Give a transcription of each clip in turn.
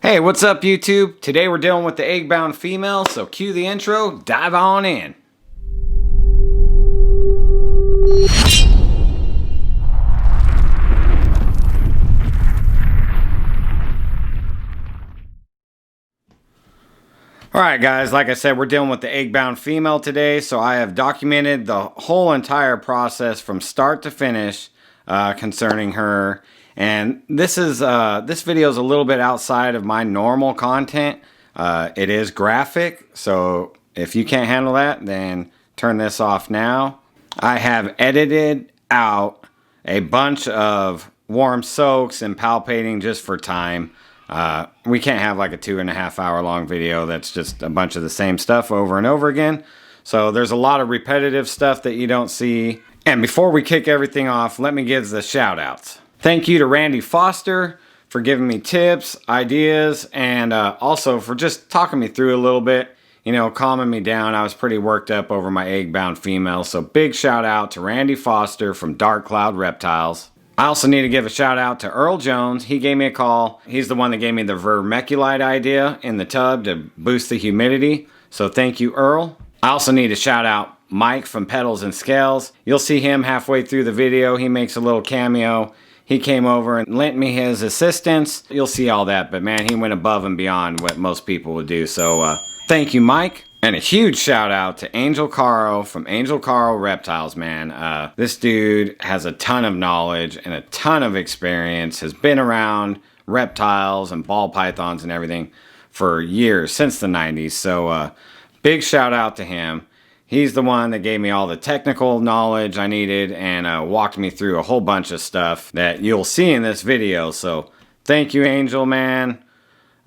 Hey, what's up YouTube? Today we're dealing with the egg-bound female, so cue the intro, dive on in. Alright guys, like I said, we're dealing with the egg-bound female today, so I have documented the whole entire process from start to finish concerning her. And this video is a little bit outside of my normal content. It is graphic, so if you can't handle that, then turn this off now. I have edited out a bunch of warm soaks and palpating just for time. We can't have like a 2.5 hour long video that's just a bunch of the same stuff over and over again. So there's a lot of repetitive stuff that you don't see. And before we kick everything off, let me give the shout outs. Thank you to Randy Foster for giving me tips, ideas, and also for just talking me through a little bit, you know, calming me down. I was pretty worked up over my egg-bound female, so big shout out to Randy Foster from Dark Cloud Reptiles. I also need to give a shout out to Earl Jones. He gave me a call. He's the one that gave me the vermiculite idea in the tub to boost the humidity, so thank you, Earl. I also need to shout out Mike from Petals Scales. You'll see him halfway through the video. He makes a little cameo. He came over and lent me his assistance. You'll see all that, but man, he went above and beyond what most people would do. So thank you, Mike. And a huge shout out to Angel Carro from Angel Carro Reptiles, man. This dude has a ton of knowledge and a ton of experience, has been around reptiles and ball pythons and everything for years, since the 90s. So big shout out to him. He's the one that gave me all the technical knowledge I needed and walked me through a whole bunch of stuff that you'll see in this video. So thank you, Angel, man.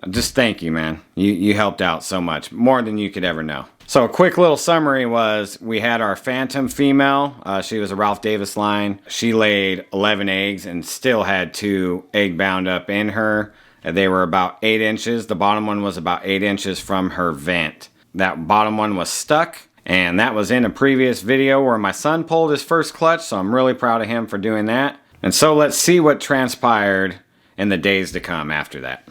Just thank you, man. You helped out so much, more than you could ever know. So a quick little summary was we had our Phantom female. She was a Ralph Davis line. She laid 11 eggs and still had 2 egg bound up in her. They were about 8 inches. The bottom one was about 8 inches from her vent. That bottom one was stuck. And that was in a previous video where my son pulled his first clutch, so I'm really proud of him for doing that. And so let's see what transpired in the days to come after that.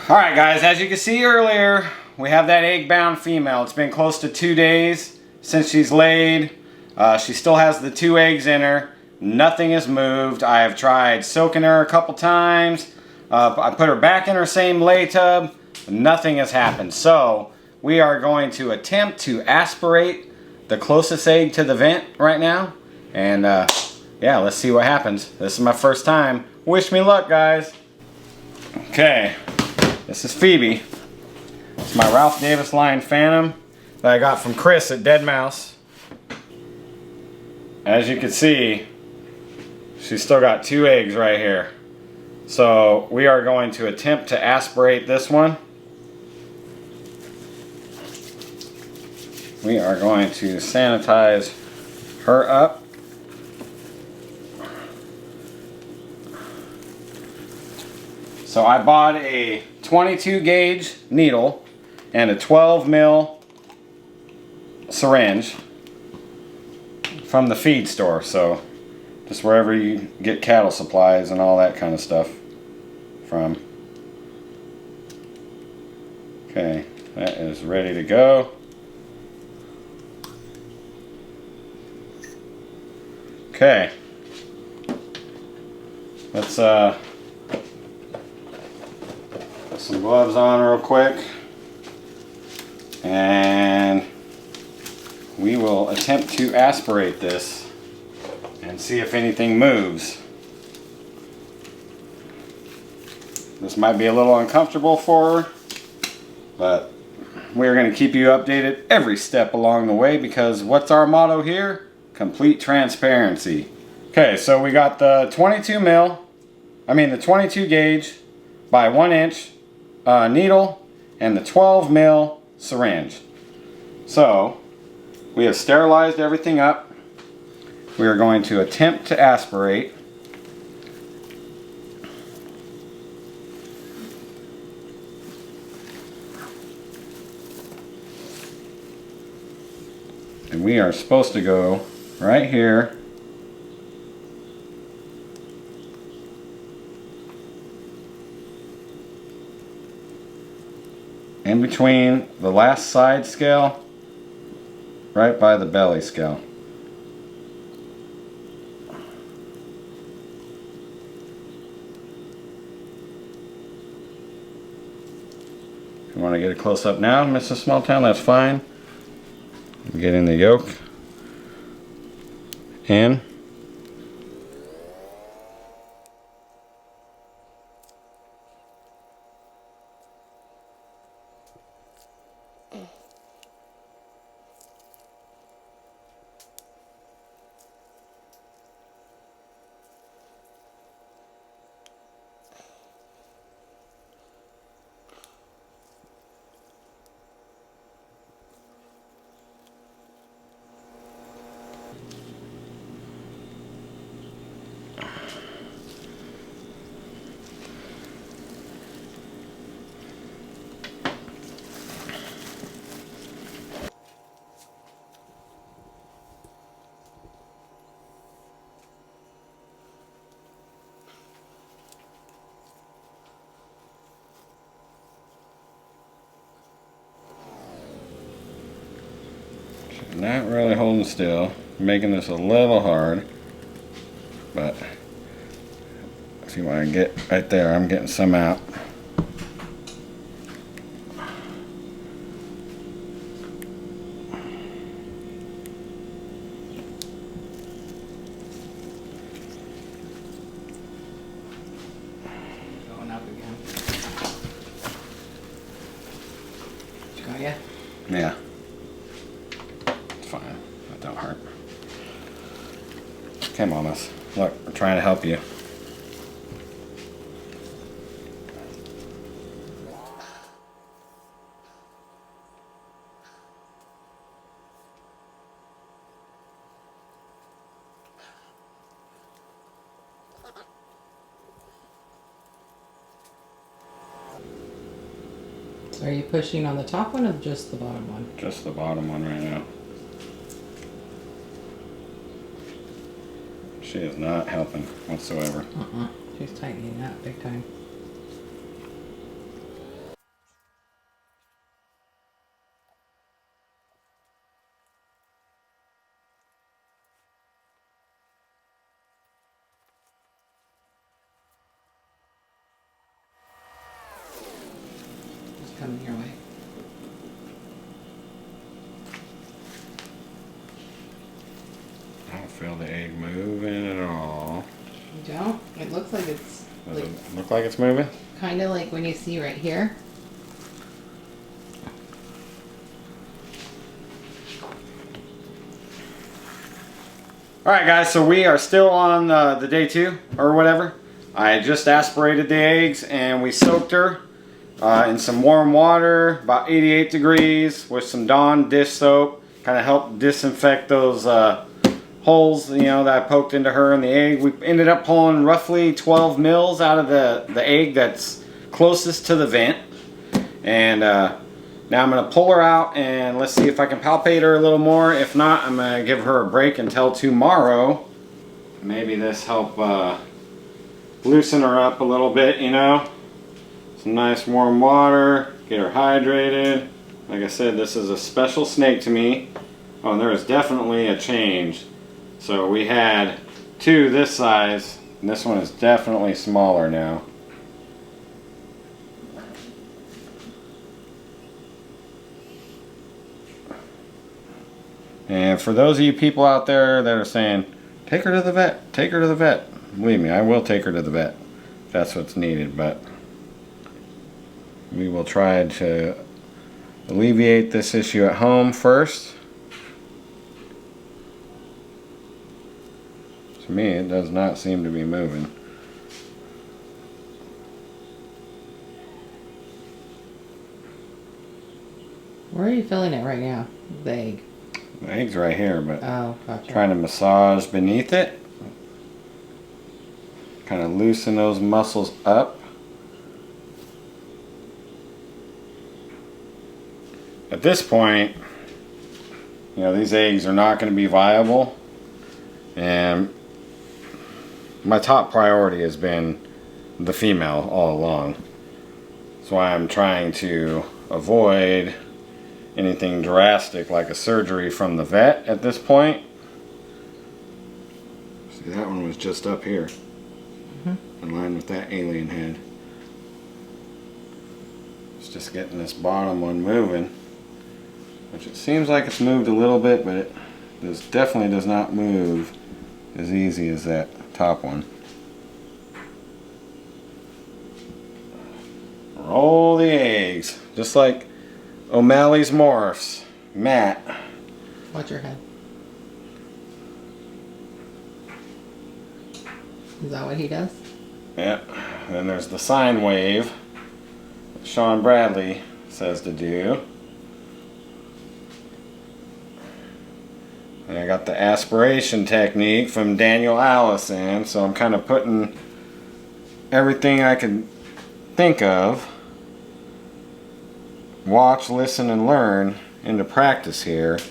Alright guys, as you can see earlier, we have that egg-bound female. It's been close to 2 days since she's laid. She still has the 2 eggs in her. Nothing has moved. I have tried soaking her a couple times. I put her back in her same lay tub. Nothing has happened. So we are going to attempt to aspirate the closest egg to the vent right now. And yeah, let's see what happens. This is my first time. Wish me luck, guys. Okay, this is Phoebe. It's my Ralph Davis line Phantom that I got from Chris at Dead Mouse. As you can see, she's still got 2 eggs right here. So we are going to attempt to aspirate this one. We are going to sanitize her up. So I bought a 22 gauge needle and a 12 mil syringe from the feed store. So just wherever you get cattle supplies and all that kind of stuff from. Okay, that is ready to go. Okay, let's put some gloves on real quick and we will attempt to aspirate this and see if anything moves. This might be a little uncomfortable for her, but we're going to keep you updated every step along the way because what's our motto here? Complete transparency. Okay, so we got the 22 gauge by 1 inch needle and the 12 mil syringe. So we have sterilized everything up. We are going to attempt to aspirate. And we are supposed to go right here in between the last side scale, right by the belly scale. If you want to get a close up now, Mrs. Smalltown, that's fine. Getting the yolk in. Not really holding still, making this a little hard, but see what I get right there. I'm getting some out. Going up again. Got ya? Yeah. Fine. That don't hurt. Okay, mamas. Look, we're trying to help you. So are you pushing on the top one or just the bottom one? Just the bottom one right now. She is not helping whatsoever. She's tightening that big time. It's coming your way. I don't feel the egg moving at all. You don't? It looks like it's Does it look like it's moving? kind of like when you see right here. Alright guys, so we are still on the day 2 or whatever. I just aspirated the eggs and we soaked her in some warm water, about 88 degrees, with some Dawn dish soap. Kind of helped disinfect those holes, you know, that I poked into her in the egg. We ended up pulling roughly 12 mils out of the egg that's closest to the vent. And now I'm going to pull her out and let's see if I can palpate her a little more. If not, I'm going to give her a break until tomorrow. Maybe this help loosen her up a little bit, you know. Some nice warm water, get her hydrated. Like I said, this is a special snake to me. Oh, and there is definitely a change. So we had 2 this size, and this one is definitely smaller now. And for those of you people out there that are saying, take her to the vet, take her to the vet. Believe me, I will take her to the vet if that's what's needed, but we will try to alleviate this issue at home first. To me, it does not seem to be moving. Where are you feeling it right now? The egg. The egg's right here, but Oh, gotcha. trying to massage beneath it. Kind of loosen those muscles up. At this point, you know, these eggs are not going to be viable. And my top priority has been the female all along. That's why I'm trying to avoid anything drastic like a surgery from the vet at this point. See, that one was just up here, in line with that alien head. It's just getting this bottom one moving, which it seems like it's moved a little bit, but it definitely does not move as easy as that top one. Roll the eggs, just like O'Malley's morphs. Matt. Watch your head. Is that what he does? Yep. Then there's the sine wave that Sean Bradley says to do. And I got the aspiration technique from Daniel Allison, so I'm kind of putting everything I could think of, watch, listen, and learn into practice here. See,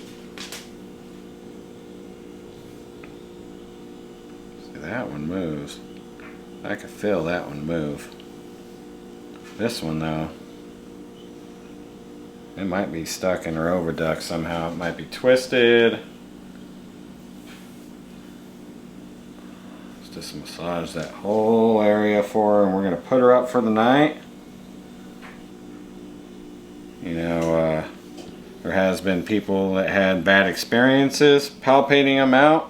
that one moves. I can feel that one move. This one though, it might be stuck in her oviduct somehow. It might be twisted. Let's just massage that whole area for her, and we're going to put her up for the night. You know, there has been people that had bad experiences palpating them out.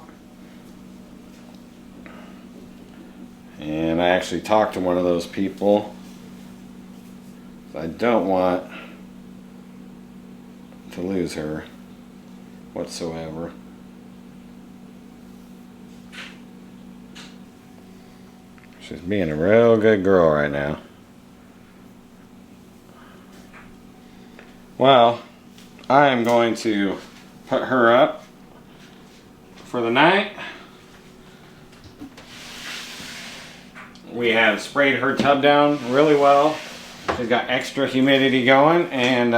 And I actually talked to one of those people. I don't want to lose her whatsoever. She's being a real good girl right now. Well, I am going to put her up for the night. We have sprayed her tub down really well. She's got extra humidity going, and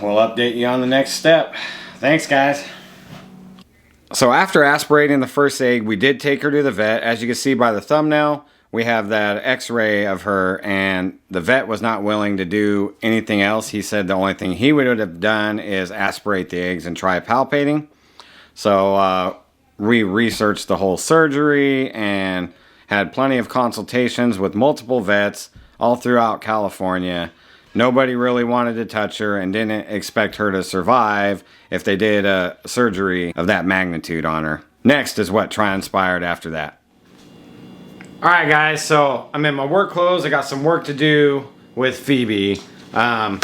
we'll update you on the next step. Thanks, guys. So after aspirating the first egg, we did take her to the vet. As you can see by the thumbnail, we have that x-ray of her, and the vet was not willing to do anything else. He said the only thing he would have done is aspirate the eggs and try palpating. So we researched the whole surgery and had plenty of consultations with multiple vets all throughout California. Nobody really wanted to touch her and didn't expect her to survive if they did a surgery of that magnitude on her. Next is what transpired after that. Alright guys, so I'm in my work clothes. I got some work to do with Phoebe. I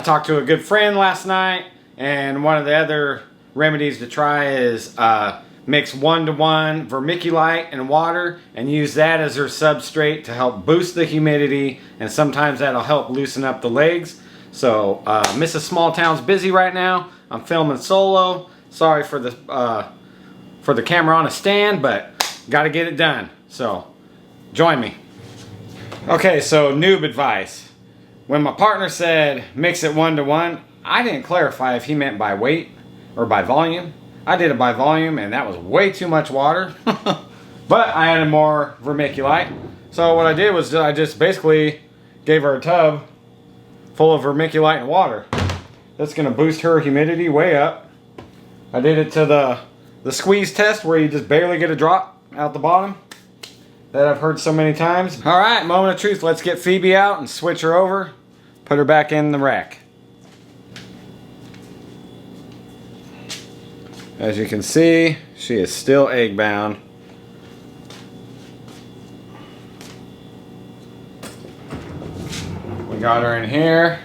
talked to a good friend last night, and one of the other remedies to try is mix 1-to-1 vermiculite and water and use that as her substrate to help boost the humidity, and sometimes that'll help loosen up the legs. So Mrs. Small Town's busy right now. I'm filming solo. Sorry for the camera on a stand, but got to get it done. So join me. Okay, so noob advice. When my partner said mix it 1-to-1, I didn't clarify if he meant by weight or by volume. I did it by volume, and that was way too much water. But I added more vermiculite. So what I did was I just basically gave her a tub full of vermiculite and water. That's going to boost her humidity way up. I did it to the squeeze test where you just barely get a drop out the bottom that I've heard so many times. Alright, moment of truth. Let's get Phoebe out and switch her over. Put her back in the rack. As you can see, she is still egg bound. We got her in here.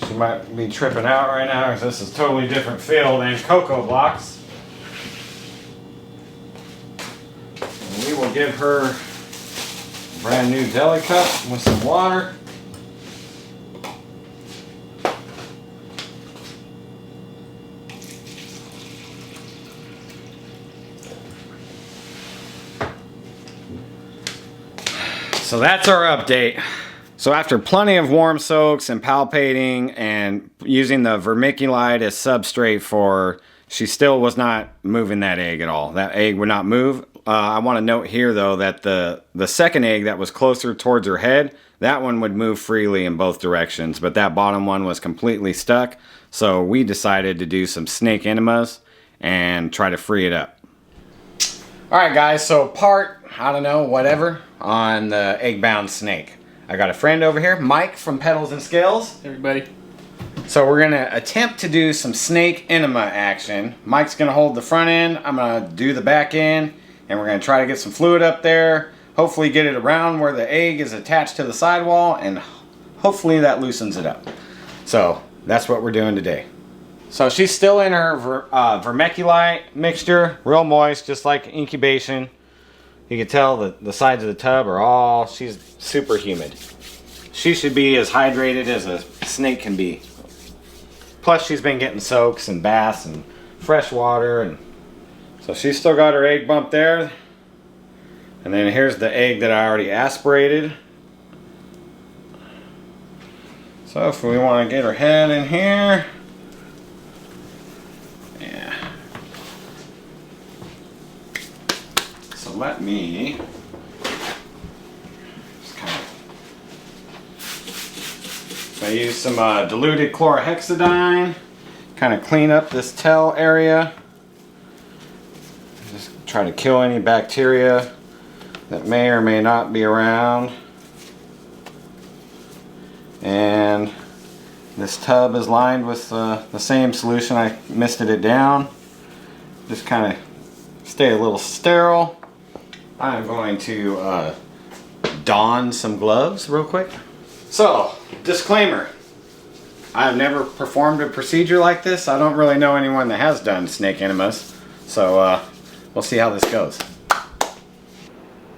She might be tripping out right now because this is a totally different feel than Cocoa Blocks. And we will give her a brand new deli cup with some water. So that's our update. So after plenty of warm soaks and palpating and using the vermiculite as substrate for her, she still was not moving that egg at all. That egg would not move. I want to note here though that the second egg that was closer towards her head, that one would move freely in both directions, but that bottom one was completely stuck. So we decided to do some snake enemas and try to free it up. All right, guys, so part, I don't know, whatever, on the egg-bound snake. I got a friend over here, Mike from Petals and Scales. Hey everybody. So we're gonna attempt to do some snake enema action. Mike's gonna hold the front end, I'm gonna do the back end, and we're gonna try to get some fluid up there, hopefully get it around where the egg is attached to the sidewall, and hopefully that loosens it up. So that's what we're doing today. So she's still in her vermiculite mixture, real moist, just like incubation. You can tell that the sides of the tub are all, she's super humid. She should be as hydrated as a snake can be. Plus she's been getting soaks and baths and fresh water, and so she's still got her egg bump there. And then here's the egg that I already aspirated. So if we want to get her head in here, yeah. So let me just kind of, I use some diluted chlorhexidine, kind of clean up this tail area. Just try to kill any bacteria that may or may not be around. And this tub is lined with the same solution. I misted it down. Just kind of stay a little sterile. I'm going to don some gloves real quick. So, disclaimer. I've never performed a procedure like this. I don't really know anyone that has done snake enemas. So, we'll see how this goes.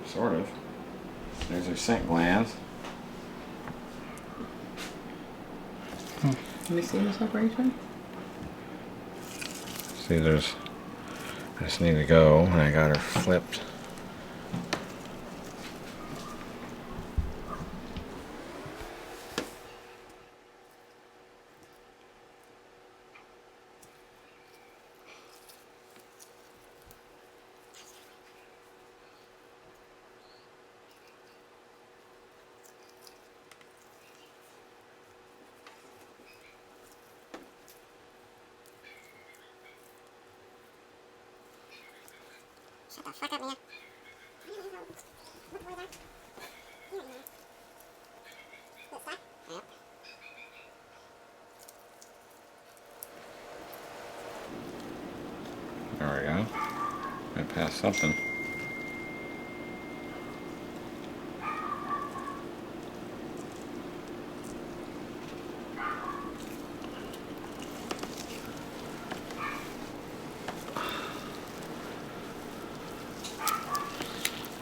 Sort of. There's her scent glands. Let me see the separation. See, there's, I just need to go, and I got her flipped. Shut the fuck up, man. Yep. There we go. I passed something.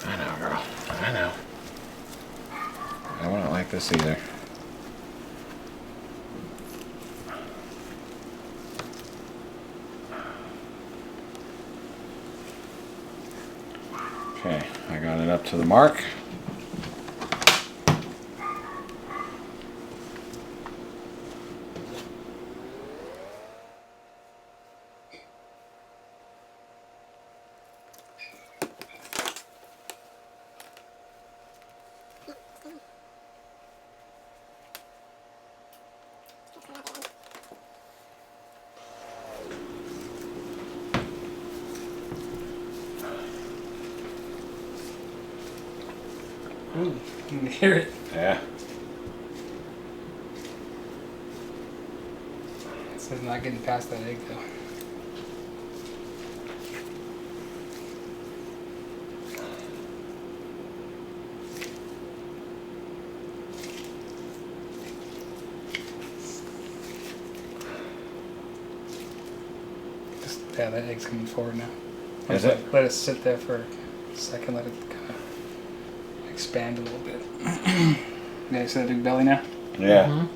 I know, girl. I know. I wouldn't like this either. Okay, I got it up to the mark. Ooh, you can hear it. Yeah. This is not getting past that egg though. Yeah, that egg's coming forward now. Is it? Let it sit there for a second, let it kind of expand a little bit. Yeah, you see that big belly now? Yeah. Mm-hmm.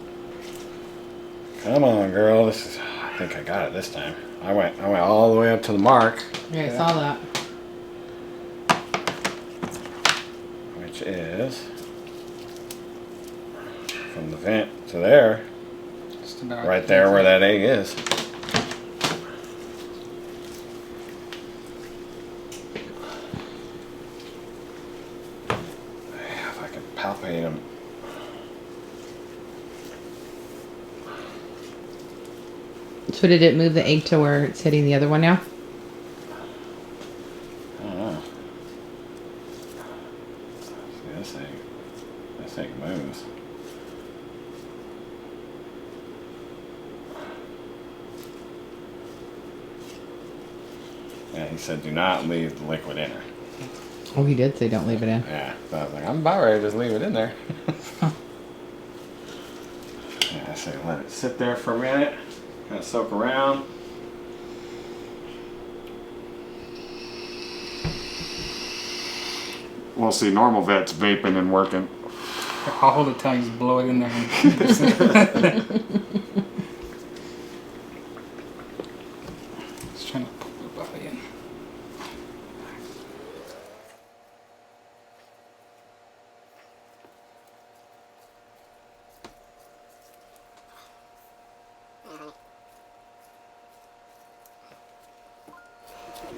Come on, girl. This is. I think I got it this time. I went all the way up to the mark, Yeah, I saw that. which is from the vent to there, Just about right there where that egg is. So did it move the egg to where it's hitting the other one now? I don't know. See, this egg moves. Yeah, he said do not leave the liquid in her. Oh, he did say don't leave it in. Yeah, so I was like, I'm about ready to just leave it in there. Yeah, I say let it sit there for a minute, kind of soak around. We'll see normal vets vaping and working. I'll hold it till you just blow it in there. Just trying to pull the body in.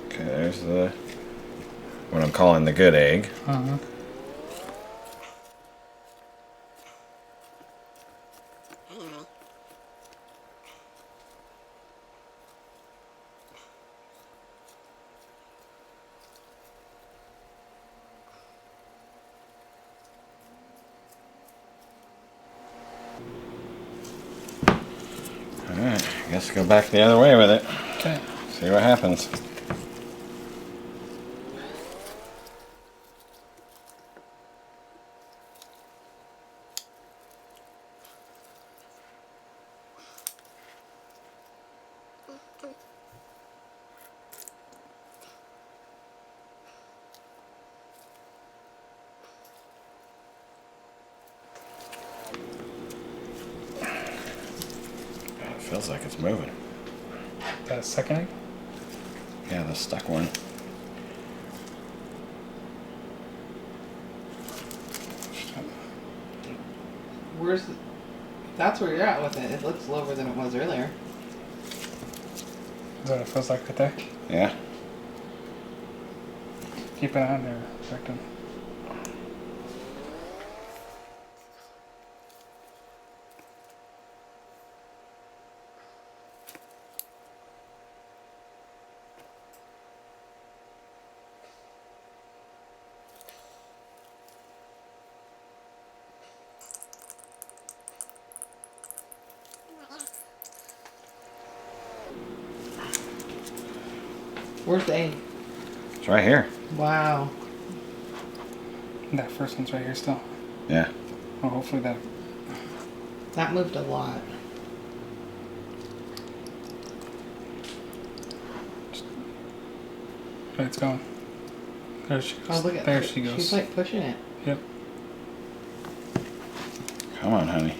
Okay, there's the what I'm calling the good egg. Uh-huh. Alright, I guess go back the other way with it. Okay. See what happens. It feels like it's moving. That second egg? Yeah, the stuck one. Where's the... That's where you're at with it. It looks lower than it was earlier. Is that what it feels like right there? Yeah. Keep it on there, victim. Where's the egg? It's right here. Wow. That first one's right here still. Yeah. Oh, hopefully that. That moved a lot. Right, it's going. There she goes. Oh, look at there her. she goes. She's like pushing it. Yep. Come on, honey.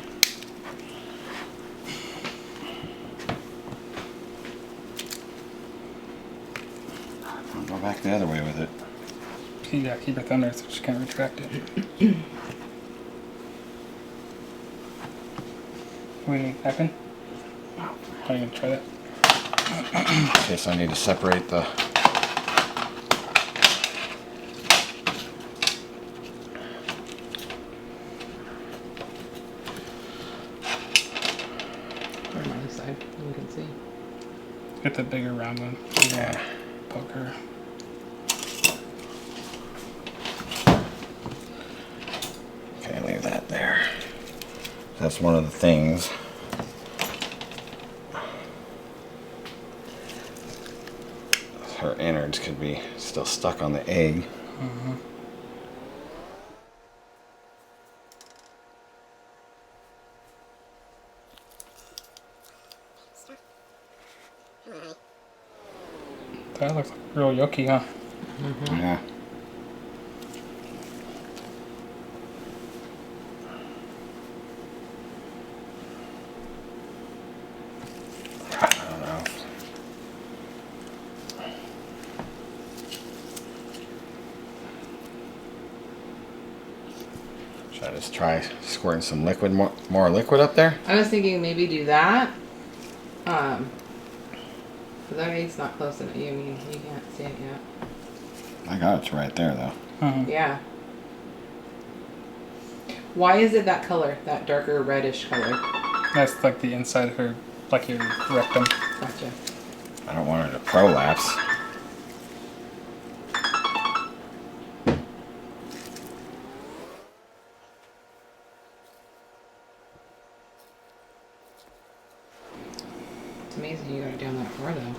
I'll go back the other way with it. Yeah, keep her thumb there so she can't retract it. We need that pin? Are you gonna try that? In case I need to separate the... Put it on this side. You can see. Get the bigger round one. Yeah. Poke her. Okay, leave that there. That's one of the things. Her innards could be still stuck on the egg. Mm-hmm. That looks like real yucky, huh? Yeah. I don't know. Should I just try squirting some liquid, more liquid up there? I was thinking maybe do that. Cause that egg's not close enough. You mean you can't see it yet? I got it right there though. Mm-hmm. Yeah. Why is it that color? That darker reddish color? That's like the inside of her like your rectum. Gotcha. I don't want her to prolapse. It's amazing you got it down that far though.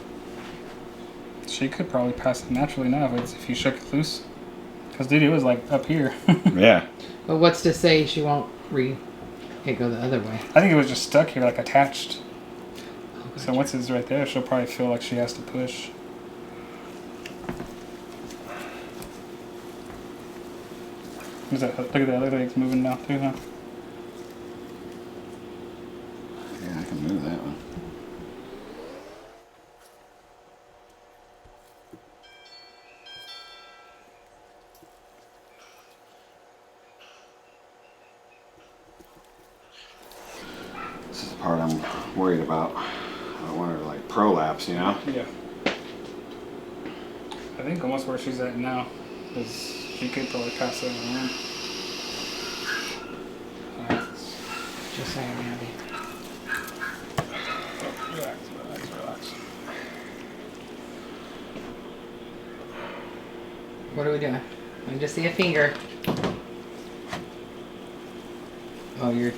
She could probably pass it naturally now if you shook it loose. Because, dude, it was like up here. Yeah. But what's to say she won't go the other way? I think it was just stuck here, like attached. Oh, gotcha. So once it's right there, she'll probably feel like she has to push. Look at that other leg's moving now too, huh? Yeah, I can move that one. This is the part I'm worried about. I don't want her to like prolapse, you know? Yeah. I think almost where she's at now is she could probably pass that around. Alright. Just saying, Abby. Relax, relax, relax. What are we doing? I just see a finger. Oh, you're.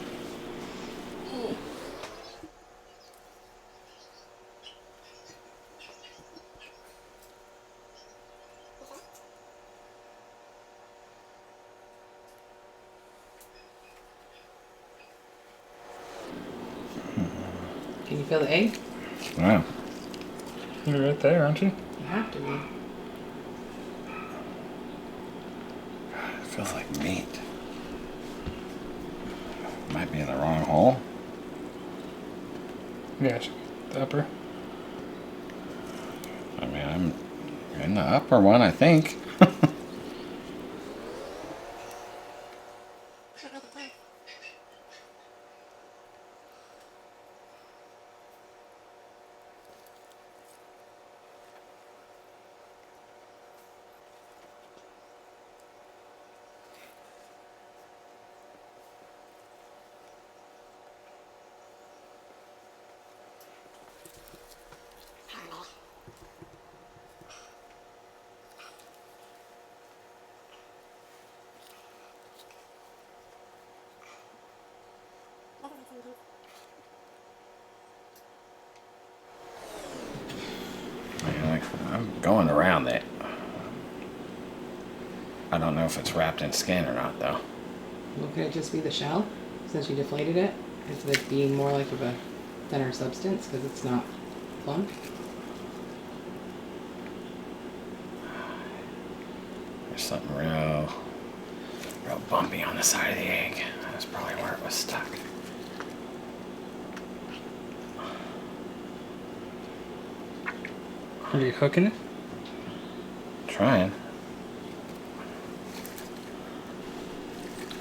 Can you feel the egg? Wow. You're right there, aren't you? You have to be. It feels like meat. Might be in the wrong hole. Yeah, the upper. I mean, I'm in the upper one, I think. I'm going around it. I don't know if it's wrapped in skin or not, though. Well, could it just be the shell since you deflated it? Instead of being more like of a thinner substance because it's not plump? There's something real bumpy on the side of the egg. That's probably where it was stuck. Are you hooking it? Trying.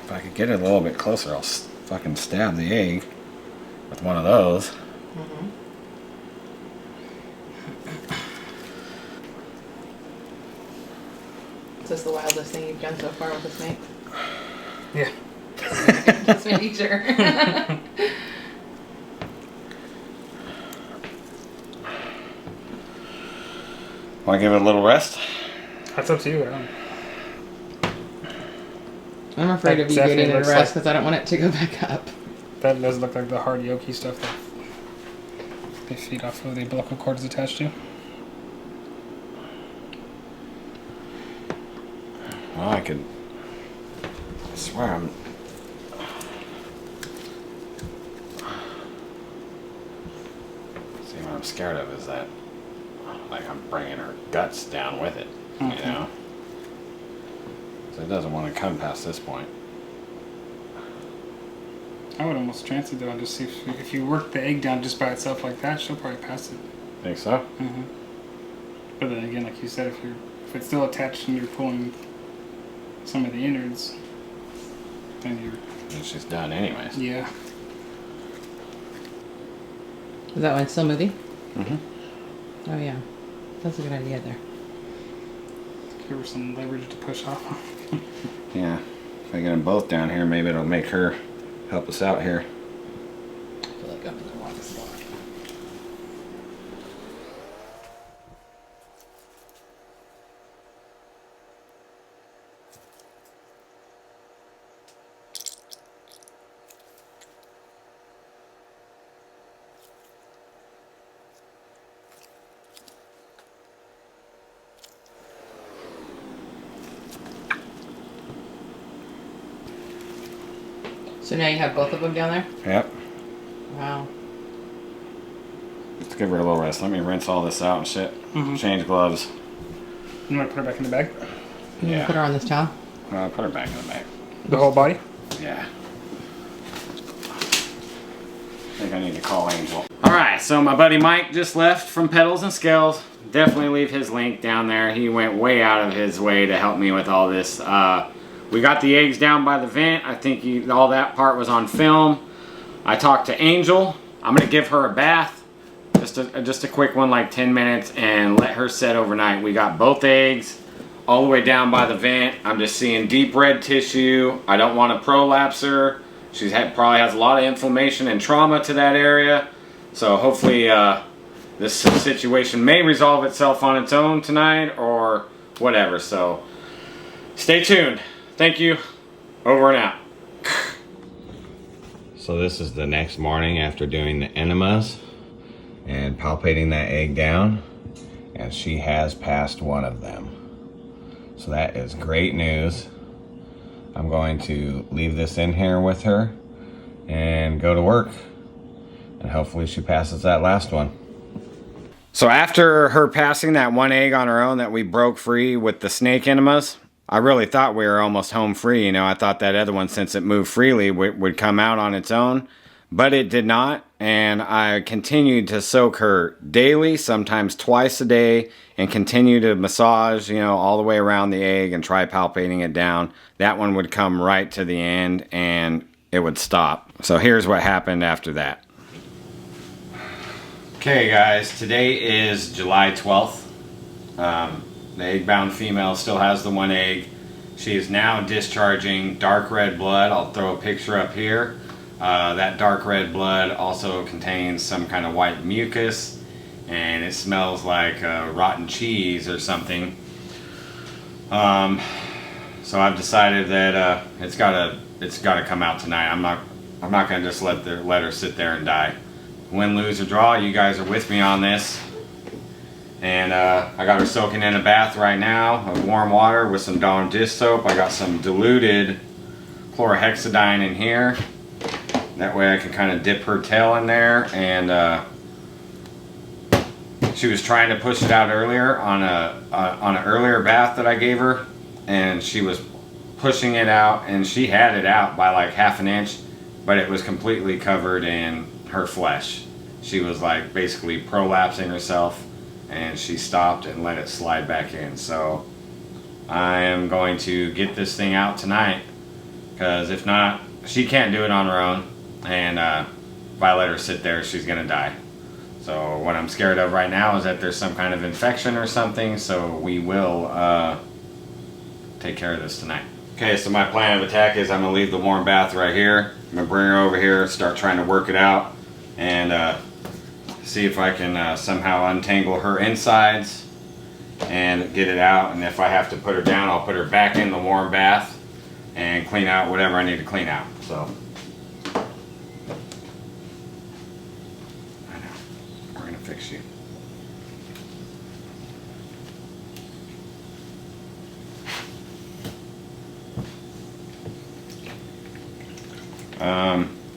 If I could get it a little bit closer, I'll fucking stab the egg with one of those. Mm-hmm. Is this the wildest thing you've done so far with a snake? Yeah. Just making sure. Want to give it a little rest? That's up to you. I'm afraid of you Exactly, getting a looks rest like- because I don't want it to go back up. That does look like the hard yolky stuff that they feed off of the umbilical cord is attached to. Well, I swear I'm... See, what I'm scared of is that, like, I'm bringing her guts down with it, you know? So it doesn't want to come past this point. I would almost chance it though and just see if you work the egg down just by itself like that, she'll probably pass it. Think so? Mm-hmm. But then again, like you said, if it's still attached and you're pulling some of the innards, then you're... And she's done anyways. Yeah. Is that one still moving? Mm-hmm. Oh yeah. That's a good idea there. Give her some leverage to push off. Yeah. If I get them both down here, maybe it'll make her help us out here. I feel like I'm in the wrong spot. So now you have both of them down there? Yep. Wow. Let's give her a little rest. Let me rinse all this out and shit. Mhm. Change gloves. You want to put her back in the bag? You Yeah. put her on this towel? Put her back in the bag. The whole body? Yeah. I think I need to call Angel. Alright, so my buddy Mike just left from Petals and Scales. Definitely leave his link down there. He went way out of his way to help me with all this. We got the eggs down by the vent. I think all that part was on film. I talked to Angel. I'm going to give her a bath. Just a quick one, like 10 minutes, and let her set overnight. We got both eggs all the way down by the vent. I'm just seeing deep red tissue. I don't want to prolapse her. She's probably has a lot of inflammation and trauma to that area. So hopefully this situation may resolve itself on its own tonight or whatever. So stay tuned. Thank you. Over and out. So this is the next morning after doing the enemas and palpating that egg down. And she has passed one of them. So that is great news. I'm going to leave this in here with her and go to work. And hopefully she passes that last one. So after her passing that one egg on her own that we broke free with the snake enemas, I really thought we were almost home free. You know, I thought that other one, since it moved freely, would come out on its own. But it did not. And I continued to soak her daily, sometimes twice a day, and continue to massage, you know, all the way around the egg and try palpating it down. That one would come right to the end and it would stop. So here's what happened after that. Okay guys, today is July 12th. The egg-bound female still has the one egg. She is now discharging dark red blood. I'll throw a picture up here. That dark red blood also contains some kind of white mucus, and it smells like rotten cheese or something. So I've decided that it's gotta come out tonight. I'm not gonna just let her sit there and die. Win, lose, or draw, you guys are with me on this. And I got her soaking in a bath right now of warm water with some Dawn dish soap. I got some diluted chlorhexidine in here. That way I can kind of dip her tail in there. And she was trying to push it out earlier on an earlier bath that I gave her, and she was pushing it out, and she had it out by like ½ inch, but it was completely covered in her flesh. She was like basically prolapsing herself, and she stopped and let it slide back in. So I am going to get this thing out tonight, because if not, she can't do it on her own, and if I let her sit there, she's gonna die. So what I'm scared of right now is that there's some kind of infection or something, so we will take care of this tonight. Okay, so my plan of attack is I'm gonna leave the warm bath right here. I'm gonna bring her over here, start trying to work it out, and see if I can somehow untangle her insides and get it out. And if I have to put her down, I'll put her back in the warm bath and clean out whatever I need to clean out. So I know, we're gonna fix you.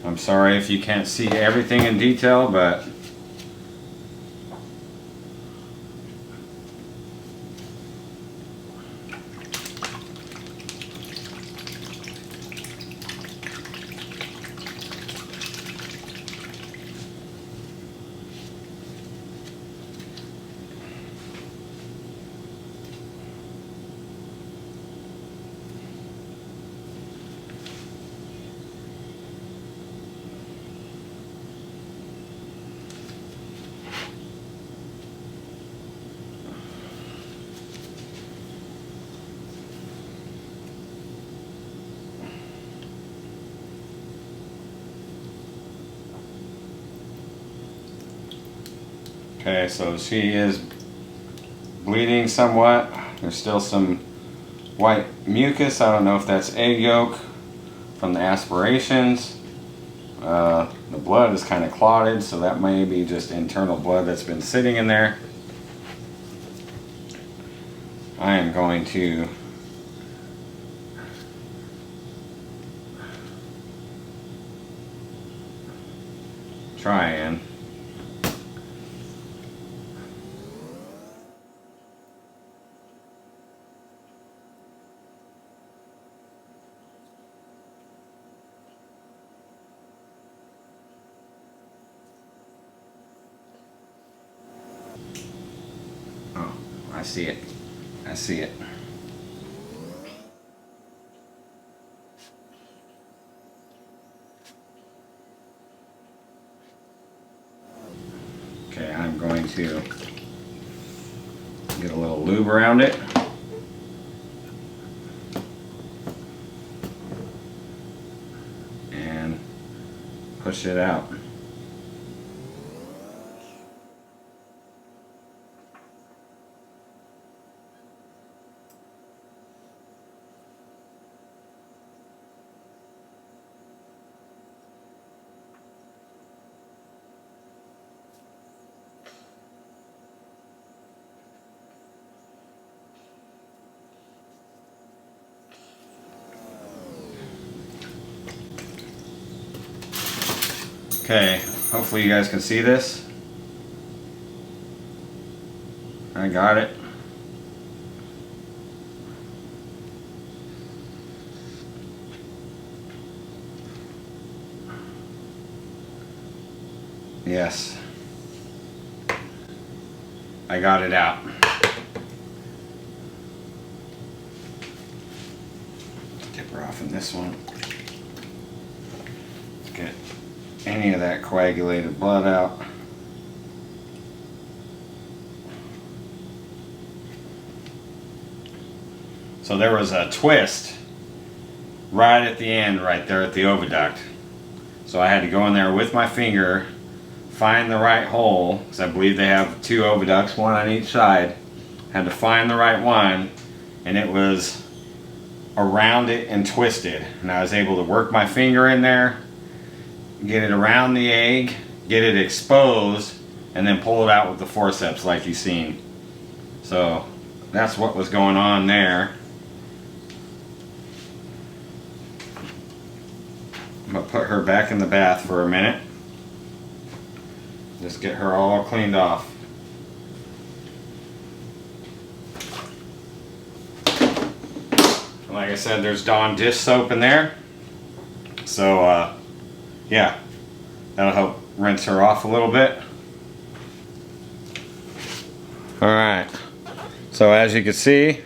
I'm sorry if you can't see everything in detail, but okay, so she is bleeding somewhat. There's still some white mucus. I don't know if that's egg yolk from the aspirations. The blood is kind of clotted, so that may be just internal blood that's been sitting in there. I am going to trying. Oh, I see it. I see it. Okay, I'm going to get a little lube around it. And push it out. Okay, hopefully you guys can see this. I got it. Yes. I got it out. Tip her off in this one. Let's get any of that coagulated blood out. So there was a twist right at the end, right there at the oviduct. So I had to go in there with my finger, find the right hole, because I believe they have 2 oviducts, one on each side. Had to find the right one, and it was around it and twisted. And I was able to work my finger in there, get it around the egg, get it exposed, and then pull it out with the forceps like you've seen. So that's what was going on there. I'm going to put her back in the bath for a minute. Just get her all cleaned off. Like I said, there's Dawn dish soap in there. So, yeah, that'll help rinse her off a little bit. Alright, so as you can see,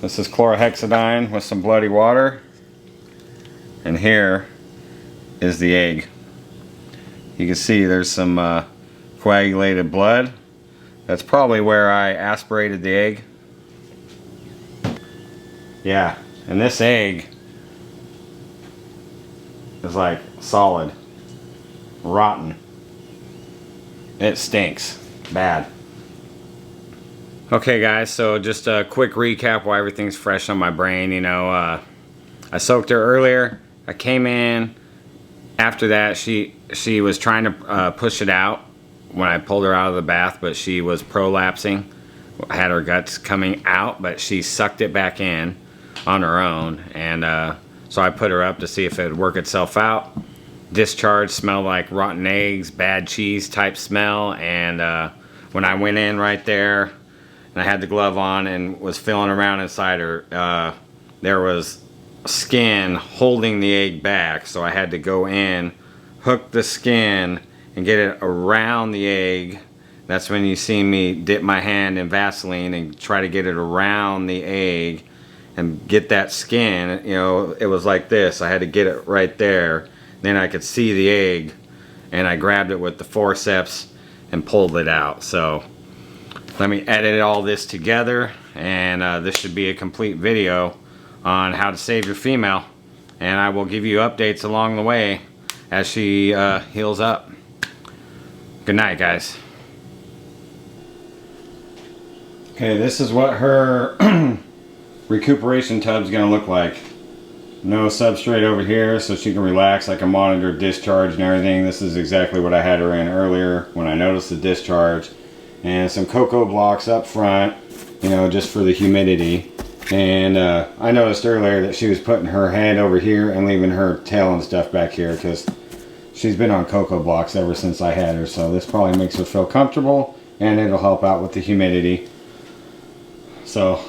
this is chlorhexidine with some bloody water. And here is the egg. You can see there's some coagulated blood. That's probably where I aspirated the egg. Yeah, and this egg is like solid, rotten. It stinks bad. Okay guys, so just a quick recap while everything's fresh on my brain. You know, I soaked her earlier. I came in after that. She was trying to push it out when I pulled her out of the bath, but she was prolapsing. Had her guts coming out, but she sucked it back in on her own. And so I put her up to see if it would work itself out. Discharge smelled like rotten eggs, bad cheese type smell. And when I went in right there, and I had the glove on and was feeling around inside her, there was skin holding the egg back, so I had to go in, hook the skin, and get it around the egg. That's when you see me dip my hand in Vaseline and try to get it around the egg and get that skin. You know, it was like this. I had to get it right there. Then I could see the egg, and I grabbed it with the forceps and pulled it out. So let me edit all this together, and this should be a complete video on how to save your female, and I will give you updates along the way as she heals up. Good night, guys. Okay, this is what her recuperation tub's gonna look like. No substrate over here, so she can relax. I can monitor discharge and everything. This is exactly what I had her in earlier when I noticed the discharge. And some cocoa blocks up front, you know, just for the humidity. And I noticed earlier that she was putting her head over here and leaving her tail and stuff back here, because she's been on cocoa blocks ever since I had her, so this probably makes her feel comfortable, and it'll help out with the humidity. So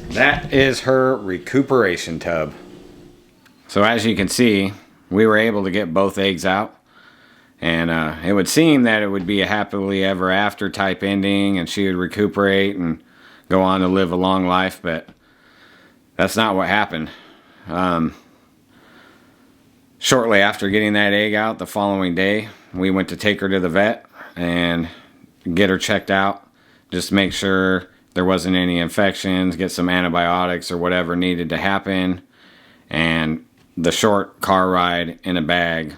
that is her recuperation tub. So as you can see, we were able to get both eggs out. And it would seem that it would be a happily ever after type ending, and she would recuperate and go on to live a long life, but that's not what happened. Shortly after getting that egg out the following day, we went to take her to the vet and get her checked out, just to make sure there wasn't any infections, get some antibiotics or whatever needed to happen. And the short car ride in a bag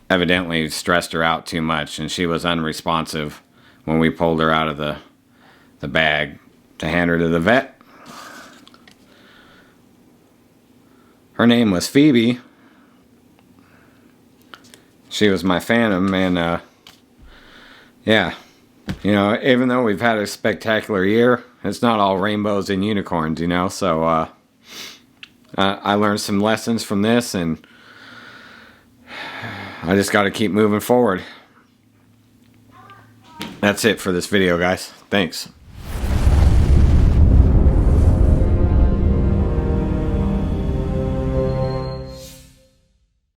evidently stressed her out too much, and she was unresponsive when we pulled her out of the bag to hand her to the vet. Her name was Phoebe. She was my phantom, and yeah, you know, even though we've had a spectacular year, it's not all rainbows and unicorns, you know. So I learned some lessons from this, and I just got to keep moving forward. That's it for this video, guys. Thanks.